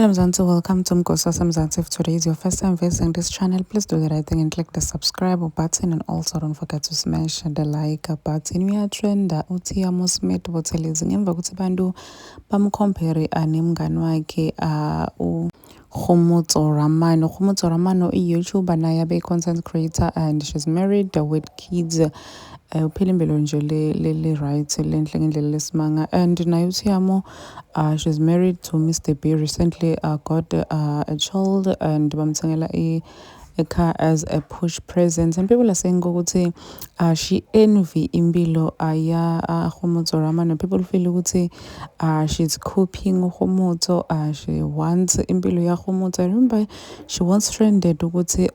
Hello Mzansi, welcome to Mgosa Mzansi. If today is your first time visiting this channel, please do the right thing and click the subscribe button, and also don't forget to smash the like button. We are trend uThiyamo Smith Buthelezi ngemva kokuthi bantu bamcompare nemngani wakhe uKgomotso Ramano. Kgomotso Ramano i-YouTuber naye abe content creator and she's married with kids. Uphila impilo nje le right lenhle ngendlela lesimanga, and naye uThiyamo she's married to Mr. B. Recently got a child and bamthengela a car as a push present, and people are saying ukuthi she envy impilo ya Kgomotso Ramano. People feel ukuthi she's copying Kgomotso. She wants impilo ya Kgomotso. I remember she once trended ukuthi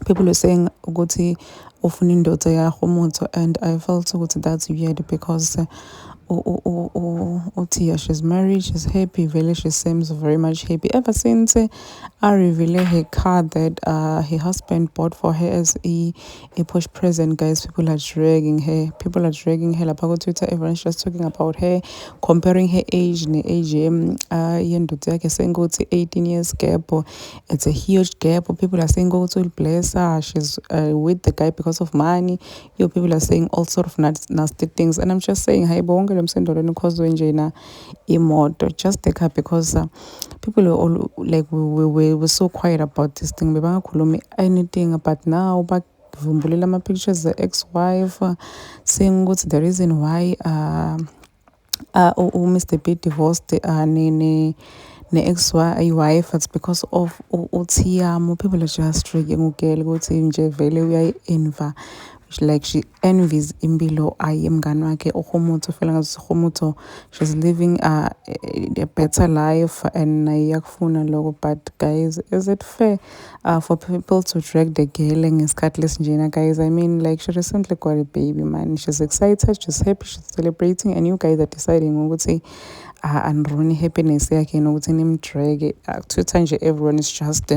people were saying ukuthi ufuna indoda ya Kgomotso, and I felt ukuthi that's weird because Uthiya, she's married, she's happy, Vele, she seems very much happy ever since I revealed her car that her husband bought for her as a push present. Guys, people are dragging her lapha Twitter. Everyone's just talking about her, comparing her age ne age yendoda yakhe, saying ukuthi 18 years gap. It's a huge gap. People are saying ukuthi bless her, she's with the guy because of money. People are saying all sort of nasty things, and I'm just saying hi bonke lomsendolweni causwe nje na imoto, just the car, because people were all like we were so quiet about this thing, bebangakhulumi anything. But now bavumbulela ama pictures the ex-wife, saying ukuthi the reason why Mr. B divorced ne ex-wife, it's because of uThiyamo. People are just dragging ugele ukuthi nje vele uyayi-enva, like she envies impilo ayemngani wakhe uKgomotso. Fela ngathi uKgomotso, she's living a better life and iyakufuna lokho. But guys, is it fair for people to drag the girl ngesikhathi lesinjena? Guys, I mean, like, she recently got a baby, man. She's excited, she's happy, she's celebrating, and you guys are deciding ukuthi androni happiness yakhe nokuthi nimdrag. Twitter nje everyone is just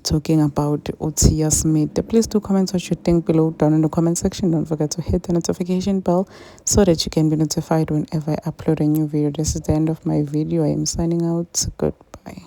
talking about Uthiya Smith. Please do comment what you think below down in the comment section. Don't forget to hit the notification bell so that you can be notified whenever I upload a new video. This is the end of my video. I am signing out. Goodbye.